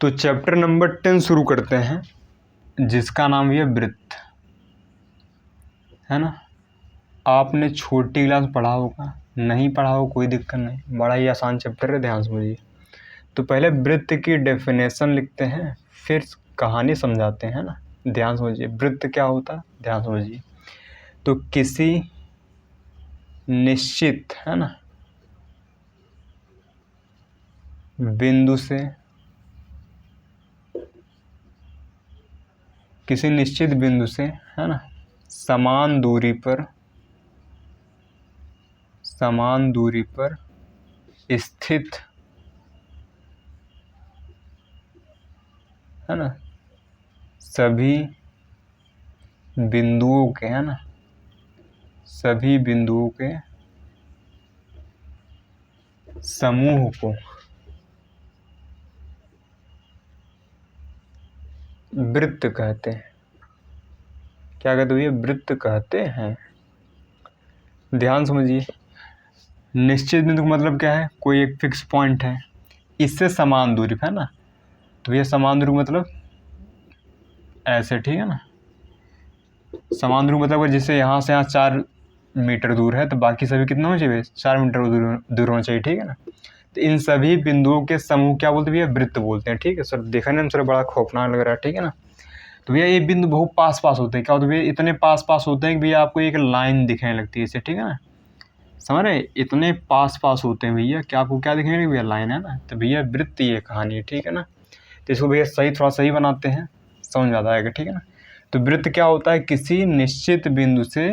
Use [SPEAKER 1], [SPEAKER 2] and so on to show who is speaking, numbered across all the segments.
[SPEAKER 1] तो chapter number 10 शुरू करते हैं, जिसका नाम है वृत्त, है ना। आपने छोटी क्लास पढ़ा होगा, नहीं पढ़ा हो कोई दिक्कत नहीं, बड़ा ही आसान चैप्टर है, ध्यान समझिए। तो पहले वृत्त की डेफिनेशन लिखते हैं, फिर कहानी समझाते हैं ना। ध्यान समझिए, वृत्त क्या होता है, ध्यान समझिए। तो किसी निश्चित, है ना, बिंदु से, किसी निश्चित बिंदु से, है ना, समान दूरी पर स्थित, है ना, सभी बिंदुओं के, है ना, सभी बिंदुओं के समूह को वृत्त कहते हैं। क्या कहते हैं? वृत्त कहते हैं। ध्यान समझिए, निश्चित बिंदु का मतलब क्या है? कोई एक फिक्स पॉइंट है, इससे समान दूरी पर, है ना। तो ये समान दूरी मतलब ऐसे, ठीक है ना। समान दूरी मतलब जैसे यहाँ से यहाँ 4 मीटर दूर है, तो बाकी सभी कितना होना चाहिए? 4 मीटर दूर होना चाहिए, ठीक है ना। तो इन सभी बिंदुओं के समूह क्या बोलते हैं भैया? वृत्त बोलते हैं, ठीक है सर। देखने में सर बड़ा खौफनाक लग रहा है, ठीक है ना। तो भैया ये बिंदु बहुत पास पास होते हैं। क्या होते हैं भैया? इतने पास पास होते हैं कि भैया आपको एक लाइन दिखने लगती है इसे, ठीक है ना। समझ रहे? इतने पास पास होते हैं भैया, क्या आपको क्या दिखने लगी भैया? लाइन, है ना। तो भैया वृत्त ये कहानी है, ठीक है ना। तो इसको भैया थोड़ा सही बनाते हैं, समझ में आता है, ठीक है ना। तो वृत्त क्या होता है? किसी निश्चित बिंदु से,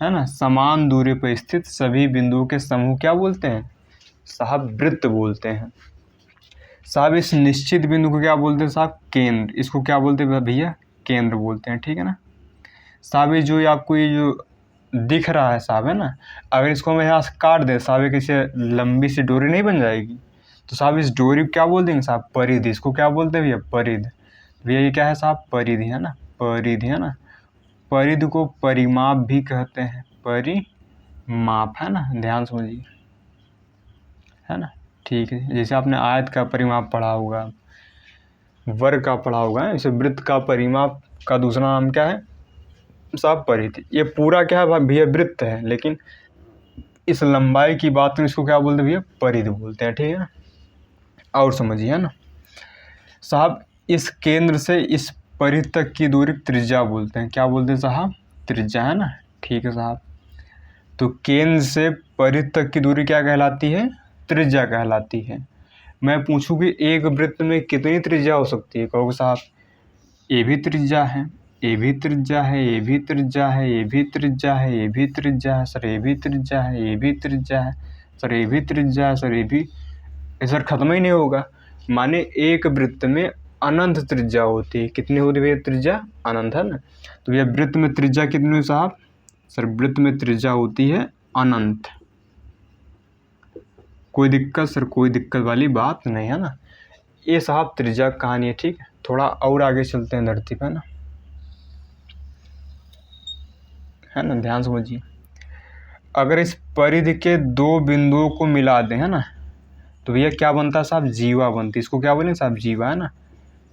[SPEAKER 1] है ना, समान दूरी पर स्थित सभी बिंदुओं के समूह क्या बोलते हैं साहब? वृत्त बोलते हैं साहब। इस निश्चित बिंदु को क्या बोलते हैं साहब? केंद्र। इसको क्या बोलते हैं भैया? केंद्र बोलते हैं, ठीक है ना साहब। ये जो आपको ये जो दिख रहा है साहब, है ना, अगर इसको हम यहाँ से काट दें साहब, एक ऐसे लंबी सी डोरी नहीं बन जाएगी? तो साहब इस डोरी को क्या बोल देंगे साहब? परिधि। इसको क्या बोलते हैं भैया? परिधि। भैया ये क्या है साहब? परिधि, है ना, परिधि, है ना। परिधि को परिमाप भी कहते हैं, परिमाप, है ना। ध्यान समझिए, है ना, ठीक है। जैसे आपने आयत का परिमाप पढ़ा होगा, वर्ग का पढ़ा होगा, इसे वृत्त का परिमाप का दूसरा नाम क्या है साहब? परिधि। ये पूरा क्या है भैया? वृत्त है, लेकिन इस लंबाई की बात करें इसको क्या बोलते हैं भैया? परिधि बोलते हैं, ठीक है ना। और समझिए, है ना साहब, इस केंद्र से इस परिधि तक की दूरी त्रिज्या बोलते हैं। क्या बोलते हैं साहब? त्रिज्या, है ना, ठीक है साहब। तो केंद्र से परिधि तक की दूरी क्या कहलाती है? त्रिज्या कहलाती है। मैं पूछूं कि एक वृत्त में कितनी त्रिज्या हो सकती है? कहोगे साहब ये भी त्रिज्या है, ये भी त्रिज्या है, ये भी त्रिज्या है, ये भी त्रिज्या है, ये भी त्रिज्या है सर, ये भी त्रिज्या है, ये भी त्रिज्या है सर, ये भी त्रिज्या है सर, ये भी, सर खत्म ही नहीं होगा। माने एक वृत्त में अनंत त्रिज्या होती है। कितनी होती है त्रिज्या? अनंत, है ना। तो ये वृत्त में त्रिज्या कितनी है साहब? सर वृत्त में त्रिज्या होती है अनंत। कोई दिक्कत सर? कोई दिक्कत वाली बात नहीं, है ना। ये साहब त्रिज्या कहानी है, ठीक है। थोड़ा और आगे चलते हैं धरती पर, है ना, ध्यान समझिए। अगर इस परिधि के 2 बिंदुओं को मिला दें, है ना, तो भैया क्या बनता है साहब? जीवा बनती है। इसको क्या बोलेंगे साहब? जीवा, है ना।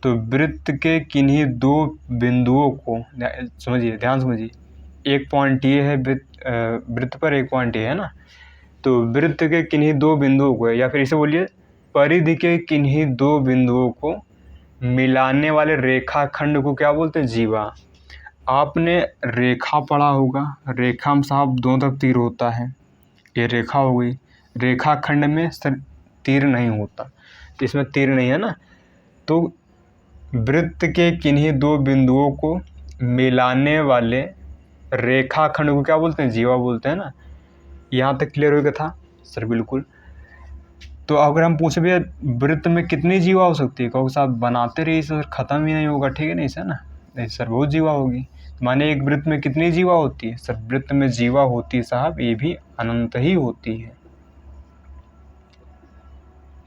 [SPEAKER 1] तो वृत्त के किन्हीं 2 बिंदुओं को समझिए, ध्यान समझिए। एक पॉइंट ये है वृत्त पर, एक पॉइंट ये है ना। तो वृत्त के किन्हीं 2 बिंदुओं को, या फिर इसे बोलिए परिधि के किन्हीं 2 बिंदुओं को मिलाने वाले रेखाखंड को क्या बोलते हैं? जीवा। आपने रेखा पढ़ा होगा, रेखा में साहब दोनों तरफ तीर होता है। ये रेखा हो गई, रेखाखंड में सर तीर नहीं होता, तो इसमें तीर नहीं है ना। तो वृत्त के किन्हीं 2 बिंदुओं को मिलाने वाले रेखाखंड को क्या बोलते हैं? जीवा बोलते हैं ना। यहाँ तक क्लियर हो गया था सर? बिल्कुल। तो अगर हम पूछे भैया वृत्त में कितनी जीवा हो सकती है? कहो साहब बनाते रहिए सर, खत्म ही नहीं होगा, ठीक है नहीं सर ना। नहीं सर बहुत जीवा होगी। माने एक वृत्त में कितनी जीवा होती है? सर वृत्त में जीवा होती है साहब ये भी अनंत ही होती है।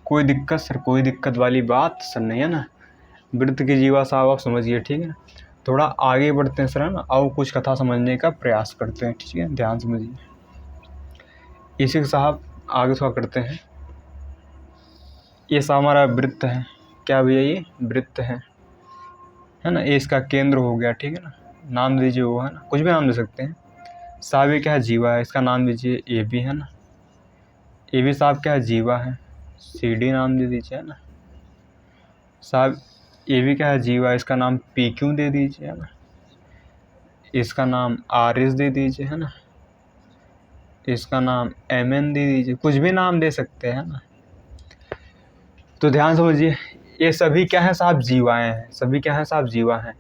[SPEAKER 1] कोई दिक्कत सर? कोई दिक्कत वाली बात सर नहीं, है ना। वृत्त की जीवा साहब आप समझिए, ठीक है ना। थोड़ा आगे बढ़ते हैं सर, है ना, और कुछ कथा समझने का प्रयास करते हैं, ठीक है, ध्यान समझिए। इसी साहब आगे थोड़ा करते हैं। ये साहब हमारा वृत्त है, क्या भैया ये वृत्त है ना। ए इसका केंद्र हो गया, ठीक है ना। नाम दीजिए वो, है ना, कुछ भी नाम दे सकते हैं। साहब ये क्या है, जीवा है, इसका नाम दीजिए ए बी, है ना। ए बी साहब क्या है, जीवा है, सी डी नाम दे दीजिए, है ना। साहब ए बी क्या है, जीवा, इसका नाम पी क्यू दे दीजिए, है ना। इसका नाम आर एस दे दीजिए, है ना। इसका नाम एम एन दे दीजिए, कुछ भी नाम दे सकते हैं ना। तो ध्यान समझिए, ये सभी क्या है साहब, जीवाएं हैं। सभी क्या है साहब, जीवा हैं।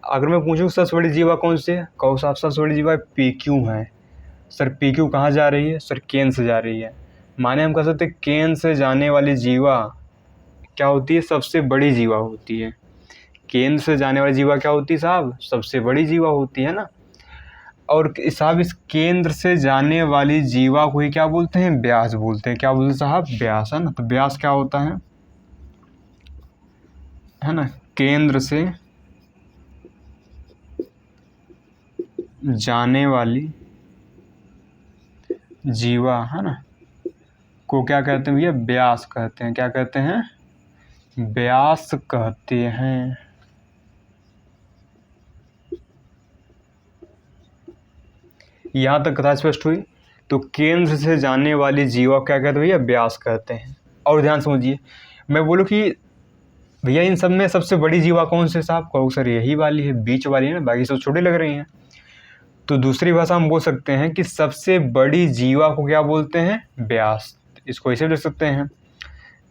[SPEAKER 1] अगर मैं पूछूं सबसे बड़ी जीवा कौन सी है, कहो साहब सबसे बड़ी जीवा पी क्यू है। सर पी क्यू कहाँ जा रही है, सर केन से जा रही है। माने हम कह सकते हैं केन से जाने वाली जीवा क्या होती है, सबसे बड़ी जीवा होती है। केंद्र से जाने वाली जीवा क्या होती है साहब, सबसे बड़ी जीवा होती है ना। और साहब इस केंद्र से जाने वाली जीवा को ही क्या बोलते हैं, व्यास बोलते हैं। क्या बोलते हैं साहब, व्यास, है ना। तो व्यास क्या होता है ना, केंद्र से जाने वाली जीवा, है ना, को क्या कहते हैं भैया, व्यास कहते हैं। क्या कहते हैं, व्यास कहते हैं। यहाँ तक कथा स्पष्ट हुई। तो केंद्र से जाने वाली जीवा क्या कहते हैं भैया, व्यास कहते हैं। और ध्यान समझिए, मैं बोलूँ कि भैया इन सब में सबसे बड़ी जीवा कौन से साहब, कहो सर यही वाली है, बीच वाली है ना, बाकी सब छोटे लग रही हैं। तो दूसरी भाषा हम बोल सकते हैं कि सबसे बड़ी जीवा को क्या बोलते हैं, व्यास। इसको ऐसे लिख सकते हैं,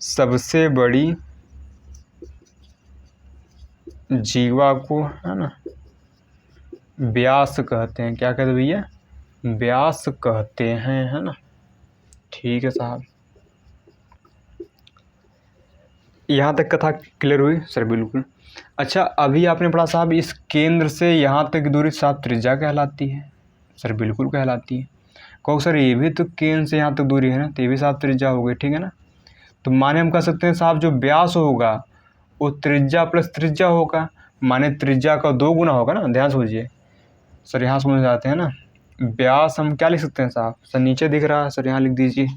[SPEAKER 1] सबसे बड़ी जीवा को, है ना, व्यास कहते हैं। क्या कहते हैं भैया, व्यास कहते हैं, है ना। ठीक है साहब, यहाँ तक कथा क्लियर हुई सर, बिल्कुल। अच्छा, अभी आपने पढ़ा साहब इस केंद्र से यहाँ तक की दूरी साहब त्रिज्या कहलाती है। सर बिल्कुल कहलाती है। कहो सर ये भी तो केंद्र से यहाँ तक दूरी है ना, तो ये भी साहब त्रिज्या हो गई, ठीक है ना। तो माने हम कह सकते हैं साहब जो व्यास होगा वो त्रिज्या प्लस त्रिज्या होगा, माने त्रिज्या का 2 गुना होगा ना। ध्यान समझिए सर, यहाँ समझ जाते हैं ना। व्यास हम क्या लिख सकते हैं साहब, सर नीचे दिख रहा है, सर यहाँ लिख दीजिए।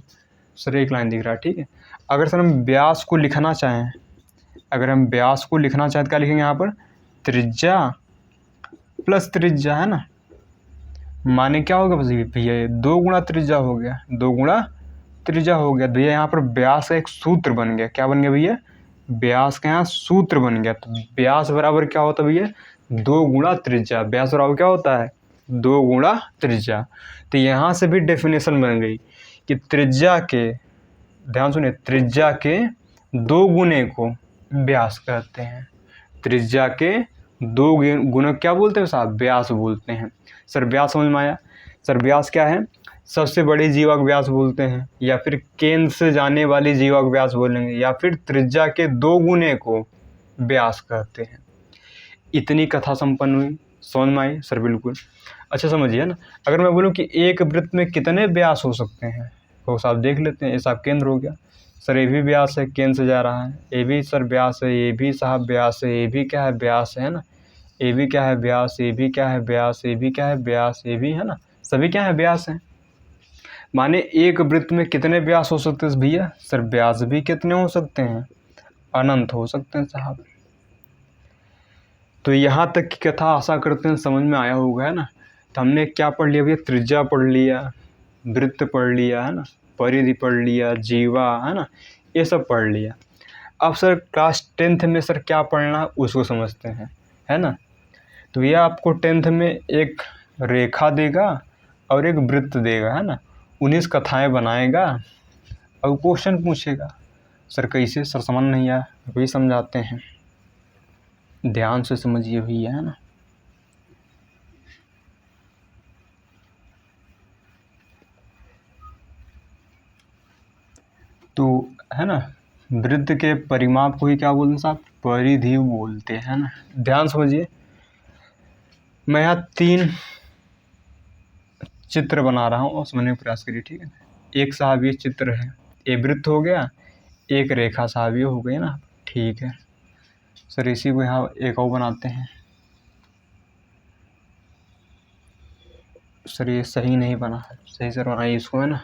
[SPEAKER 1] सर एक लाइन दिख रहा है, ठीक है। अगर सर हम व्यास को लिखना चाहें, अगर हम व्यास को लिखना चाहें तो क्या लिखेंगे यहाँ पर, त्रिज्या प्लस त्रिज्या, है ना। माने क्या होगा बस भैया, ये 2 गुना त्रिज्या हो गया, 2 गुना त्रिज्या हो गया भैया। यहाँ पर व्यास का एक सूत्र बन गया। क्या बन गया भैया, व्यास का यहाँ सूत्र बन गया। तो व्यास बराबर क्या होता है भैया, 2 गुना त्रिज्या। व्यास बराबर क्या होता है, 2 गुना त्रिज्या। तो यहाँ से भी डेफिनेशन बन गई कि त्रिज्या के, ध्यान सुनिए, त्रिज्या के 2 गुने को व्यास कहते हैं। त्रिज्या के 2 गुना क्या बोलते हैं साहब, व्यास बोलते हैं। सर व्यास समझ में आया। सर व्यास क्या है, सबसे बड़ी जीवा को व्यास बोलते हैं, या फिर केंद्र से जाने वाली जीवा को व्यास बोलेंगे, या फिर त्रिज्या के 2 गुने को व्यास कहते हैं। इतनी कथा संपन्न हुई, समझ में आई सर, बिल्कुल। अच्छा समझिए ना, अगर मैं बोलूँ कि एक वृत्त में कितने व्यास हो सकते हैं, तो साहब देख लेते हैं। ये साहब केंद्र हो गया, सर ये भी व्यास है, केंद्र से जा रहा है। ये भी सर व्यास है, ये भी साहब व्यास है, ये भी क्या है, व्यास है ना। ये भी क्या है, व्यास, ये भी क्या है, व्यास, ये भी क्या है, व्यास, ये भी, है ना। सभी क्या है, व्यास हैं। माने एक वृत्त में कितने व्यास हो सकते हैं भैया, सर व्यास भी कितने हो सकते हैं, अनंत हो सकते हैं साहब। तो यहाँ तक की कथा आशा करते हैं समझ में आया होगा, है ना। तो हमने क्या पढ़ लिया भैया, त्रिज्या पढ़ लिया, वृत्त पढ़ लिया, है ना, परिधि पढ़ लिया, जीवा, है ना, ये सब पढ़ लिया। अब सर क्लास 10th में सर क्या पढ़ना उसको समझते हैं, है ना। तो भैया आपको 10th में एक रेखा देगा और एक वृत्त देगा, है ना। 19 कथाएं बनाएगा और क्वेश्चन पूछेगा। सर कैसे, सर समझ नहीं आया, वही समझाते हैं, ध्यान से समझिए भैया, है ना। तो है ना, वृत्त के परिमाप को ही क्या बोलते हैं साहब, परिधि बोलते हैं ना। ध्यान समझिए, मैं यहाँ 3 चित्र बना रहा हूँ और समझने का प्रयास करिए, ठीक है। एक साहब ये चित्र है, ये वृत्त हो गया, एक रेखा साहब ये हो गई ना, ठीक है। सर इसी को यहाँ एक और बनाते हैं। सर ये सही नहीं बना, सही सर बनाइए इसको, है ना।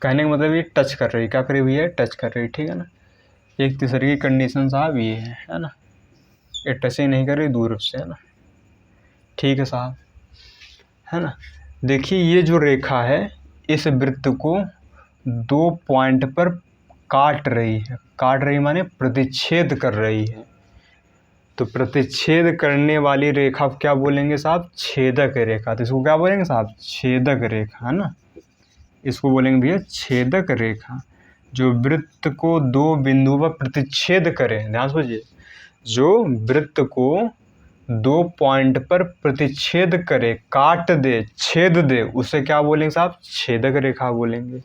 [SPEAKER 1] कहने का मतलब ये टच कर रही, क्या कर रही है, टच कर रही, ठीक है ना। एक तीसरे की कंडीशन साहब ये है ना, ये टच ही नहीं कर रही, दूर से, है ना, ठीक है साहब, है ना। देखिए ये जो रेखा है इस वृत्त को 2 पॉइंट पर काट रही है, काट रही माने प्रतिच्छेद कर रही है। तो प्रतिच्छेद करने वाली रेखा क्या बोलेंगे साहब, छेदक रेखा। तो इसको क्या बोलेंगे साहब, छेदक रेखा, है ना, इसको बोलेंगे भैया छेदक रेखा। जो वृत्त को 2 बिंदुओं पर प्रतिच्छेद करे, ध्यान से समझिए, जो वृत्त को 2 पॉइंट पर प्रतिच्छेद करे, काट दे, छेद दे, उसे क्या बोलेंगे साहब, छेदक रेखा बोलेंगे।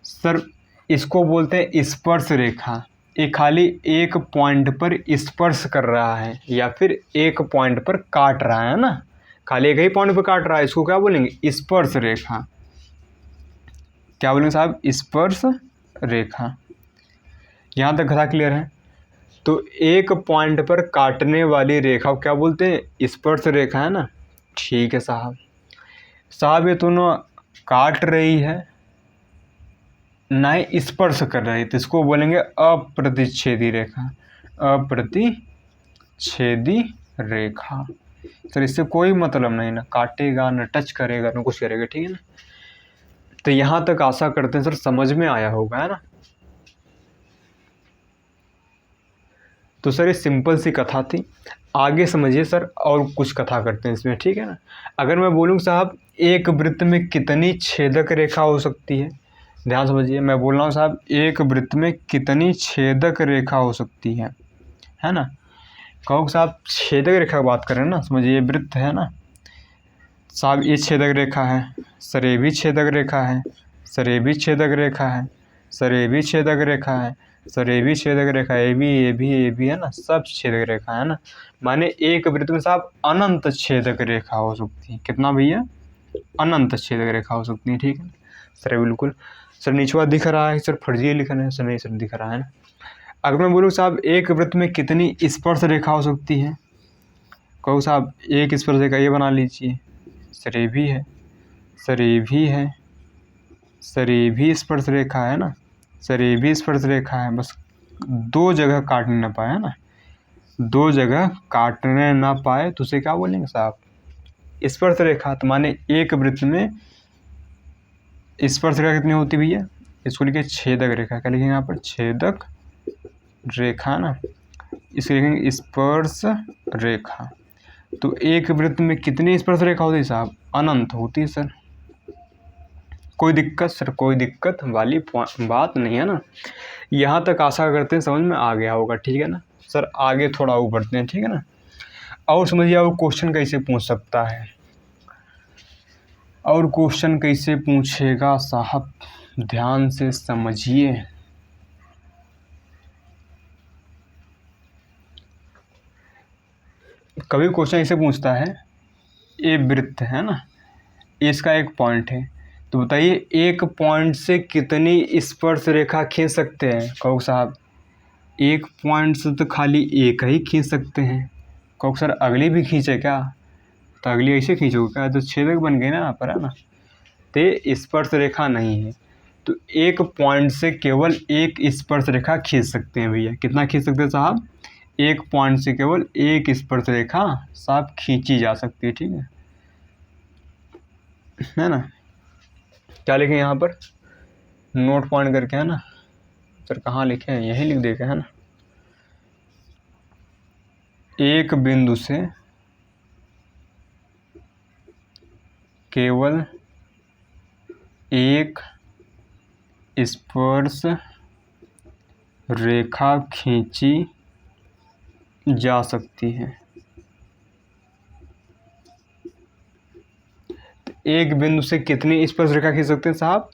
[SPEAKER 1] सर इसको बोलते हैं स्पर्श रेखा। ये खाली एक पॉइंट पर स्पर्श कर रहा है या फिर एक पॉइंट पर काट रहा है ना, खाली एक ही पॉइंट पर काट रहा है, इसको क्या बोलेंगे, स्पर्श रेखा। क्या बोलेंगे साहब, स्पर्श रेखा। यहाँ तक कथा क्लियर है। तो एक पॉइंट पर काटने वाली रेखा को क्या बोलते हैं, स्पर्श रेखा, है ना, ठीक है साहब। साहब ये दोनों काट रही है ना ही स्पर्श कर रही, तो इसको बोलेंगे अप्रतिच्छेदी रेखा, अप्रतिच्छेदी रेखा। सर इससे कोई मतलब नहीं, ना काटेगा ना टच करेगा ना कुछ करेगा, ठीक है ना। तो यहाँ तक आशा करते हैं सर समझ में आया होगा, है ना। तो सर ये सिंपल सी कथा थी, आगे समझिए सर, और कुछ कथा करते हैं इसमें, ठीक है ना। अगर मैं बोलूँ साहब एक वृत्त में कितनी छेदक रेखा हो सकती है, ध्यान समझिए, मैं बोल रहा हूँ साहब एक वृत्त में कितनी छेदक रेखा हो सकती है ना। कहो साहब छेदक रेखा की बात करें ना, समझिए ये वृत्त है ना साहब, ये छेदक रेखा है, सर ये भी छेदक रेखा है, सर ये भी छेदक रेखा है, सर ये भी छेदक रेखा है, सर ये भी छेदक रेखा है, ये भी है ना, सब छेदक रेखा है ना। माने एक वृत्त में साहब अनंत छेदक रेखा हो सकती है, कितना भैया, अनंत छेदक रेखा हो सकती है, ठीक है सर। बिल्कुल सर, नीचे दिख रहा है सर, फर्जी लिखना है सर, नहीं सर दिख रहा है ना। अगर मैं बोलूँ साहब एक वृत्त में कितनी स्पर्श रेखा हो सकती है, कहो साहब एक स्पर्श रेखा ये बना लीजिए, सर ये भी है, सर ये भी है, सर ये भी स्पर्श रेखा है ना, सर ये भी स्पर्श रेखा है, बस 2 जगह काटने ना पाए, है ना, 2 जगह काटने ना पाए तो उसे क्या बोलेंगे साहब, स्पर्श रेखा। तो माने एक वृत्त में स्पर्श रेखा कितनी होती है भैया, इसको लिखे छेदक रेखा, क्या लिखेंगे यहाँ पर, छेदक रेखा ना, इसे लिखेंगे स्पर्श रेखा। तो एक वृत्त में कितनी स्पर्श रेखा होती है साहब, अनंत होती है सर। कोई दिक्कत सर, कोई दिक्कत वाली बात नहीं है ना। यहाँ तक आशा करते हैं समझ में आ गया होगा, ठीक है ना सर। आगे थोड़ा और बढ़ते हैं, ठीक है ना। और समझिए और क्वेश्चन कैसे पूछ सकता है, और क्वेश्चन कैसे पूछेगा साहब, ध्यान से समझिए। कभी क्वेश्चन ऐसे पूछता है, ये वृत्त है ना, इसका एक पॉइंट है, तो बताइए एक पॉइंट से कितनी स्पर्श रेखा खींच सकते हैं, कहो साहब एक पॉइंट से तो खाली एक ही खींच सकते हैं। कहो सर अगली भी खींचे क्या, तो अगली ऐसे खींचोगे क्या, तो छेदक बन गए ना यहाँ पर, है ना। तो ये स्पर्श रेखा नहीं है, तो एक पॉइंट से केवल एक स्पर्श रेखा खींच सकते हैं भैया। कितना खींच सकते हैं साहब, एक पॉइंट से केवल एक स्पर्श रेखा साहब खींची जा सकती है, ठीक है ना। क्या लिखें यहाँ पर, नोट पॉइंट करके, है ना सर, कहाँ लिखे हैं, यही लिख देगा, है ना। एक बिंदु से केवल एक स्पर्श रेखा खींची जा सकती है। तो एक बिंदु से कितनी स्पर्श रेखा खींच सकते हैं साहब,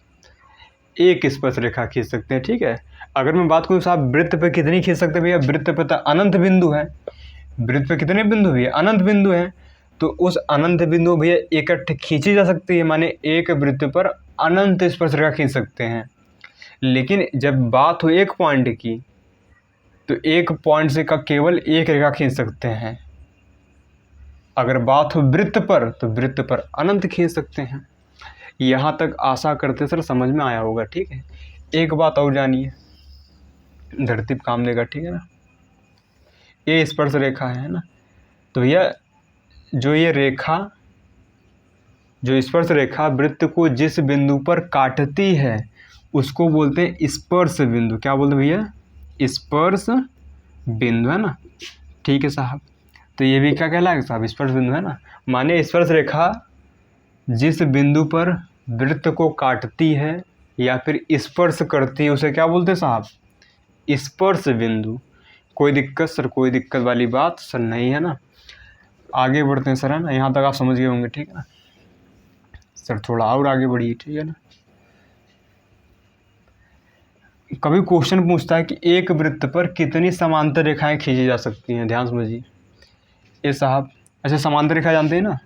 [SPEAKER 1] एक स्पर्श रेखा खींच सकते हैं, ठीक है। अगर मैं बात करूँ साहब वृत्त पे कितनी खींच सकते हैं भैया, वृत्त पे तो अनंत बिंदु है, वृत्त पे कितने बिंदु भैया, अनंत बिंदु है। तो उस अनंत बिंदु भैया इकट्ठे खींची जा सकती है, माने एक वृत्त पर अनंत स्पर्श रेखा खींच सकते हैं। लेकिन जब बात हो एक पॉइंट की, तो एक पॉइंट से का केवल एक रेखा खींच सकते हैं। अगर बात हो वृत्त पर, तो वृत्त पर अनंत खींच सकते हैं। यहाँ तक आशा करते सर समझ में आया होगा, ठीक है। एक बात और जानिए, धरती पे काम देगा, ठीक है ना। ये स्पर्श रेखा है ना, तो भैया जो ये रेखा, जो स्पर्श रेखा वृत्त को जिस बिंदु पर काटती है उसको बोलते हैं स्पर्श बिंदु। क्या बोलते हैं भैया? स्पर्श बिंदु, है ना। ठीक है साहब, तो ये भी क्या कहलाएगा साहब? स्पर्श बिंदु, है ना। माने स्पर्श रेखा जिस बिंदु पर वृत्त को काटती है या फिर स्पर्श करती है उसे क्या बोलते हैं साहब? स्पर्श बिंदु। कोई दिक्कत सर? कोई दिक्कत वाली बात सर नहीं है ना। आगे बढ़ते हैं सर, है ना। यहाँ तक आप समझ गए होंगे, ठीक है ना सर। थोड़ा और आगे बढ़िए, ठीक है ना। कभी क्वेश्चन पूछता है कि एक वृत्त पर कितनी समांतर रेखाएं खींची जा सकती हैं। ध्यान समझिए ये साहब। अच्छा, समांतर रेखा जानते हैं ना,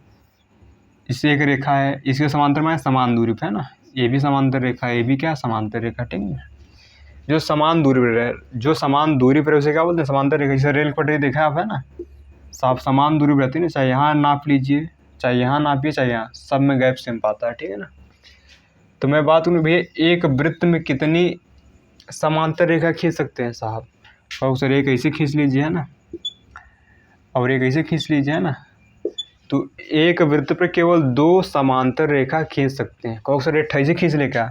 [SPEAKER 1] इससे एक रेखा है, इसके समांतर में समान दूरी पे, है ना। ये भी समांतर रेखा है, ये भी क्या समांतर रेखा, ठीक है। जो समान दूरी पर है, जो समान दूरी पर उसे क्या बोलते हैं? समांतर रेखा। जैसे रेल पटरी देखा आप, है ना साहब, समान दूरी पर रहती है ना। चाहे यहाँ नाप लीजिए, चाहे यहाँ नापिए, चाहे यहाँ, सब में गैप सेम पाता है, ठीक है ना। तो मैं बात करूँ भैया, एक वृत्त में कितनी समांतर रेखा खींच सकते हैं साहब? और सर एक ऐसे खींच लीजिए, है ना, और एक ऐसे खींच लीजिए, है ना। तो एक वृत्त पर केवल 2 समांतर रेखा खींच सकते हैं। कहो सर एक ऐसे खींच ले क्या?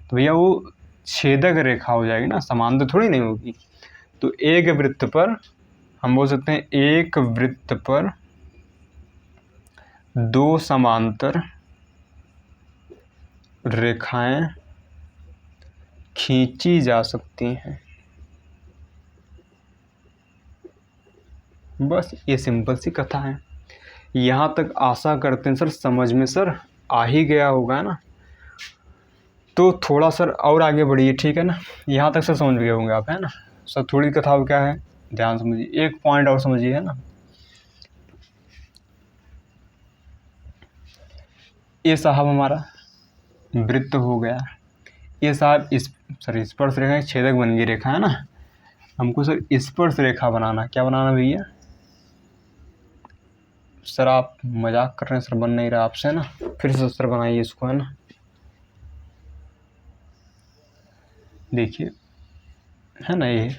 [SPEAKER 1] तो भैया वो छेदक रेखा हो जाएगी ना, समांतर थोड़ी नहीं होगी। तो एक वृत्त पर हम बोल सकते हैं, एक वृत्त पर 2 समांतर रेखाएं खींची जा सकती हैं। बस ये सिंपल सी कथा है। यहाँ तक आशा करते हैं सर समझ में सर आ ही गया होगा ना। तो थोड़ा सर और आगे बढ़िए, ठीक है ना। यहाँ तक सर समझ गए होंगे आप, है ना सर। थोड़ी कथा क्या है, ध्यान समझिए, एक पॉइंट और समझिए, है ना। ये साहब हमारा वृत्त हो गया, ये साहब स्पर्श रेखा छेदक बन गई रेखा, है ना। हमको सर स्पर्श रेखा बनाना, क्या बनाना भैया? सर आप मजाक कर रहे हैं सर, बन नहीं रहा आपसे, है ना। फिर से सर बनाइए इसको, है ना। देखिए, है ना, ये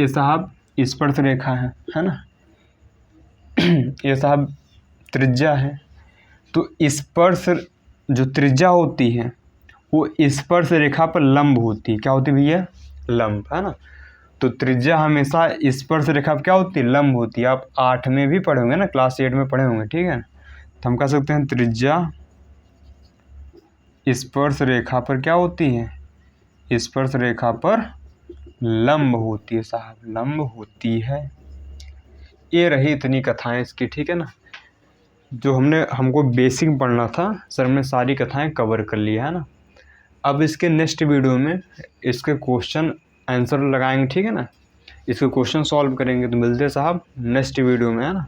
[SPEAKER 1] साहब स्पर्श रेखा है ना। ये साहब त्रिज्या है। तो स्पर्श जो त्रिज्या होती है वो स्पर्श रेखा पर लंब होती है। क्या होती है भैया? लंब, है ना। तो त्रिज्या हमेशा स्पर्श रेखा पर क्या होती है? लंब होती है। आप 8 में भी पढ़े होंगे ना, क्लास 8 में पढ़े होंगे, ठीक है। तो हम कह सकते हैं त्रिज्या स्पर्श रेखा पर क्या होती है? स्पर्श रेखा पर लंब होती है साहब, लंब होती है। ये रही इतनी कथाएं इसकी, ठीक है ना। जो हमको बेसिक पढ़ना था सर, हमने सारी कथाएं कवर कर लिया, है ना। अब इसके नेक्स्ट वीडियो में इसके क्वेश्चन आंसर लगाएंगे, ठीक है ना। इसके क्वेश्चन सॉल्व करेंगे। तो मिलते हैं साहब नेक्स्ट वीडियो में, है ना।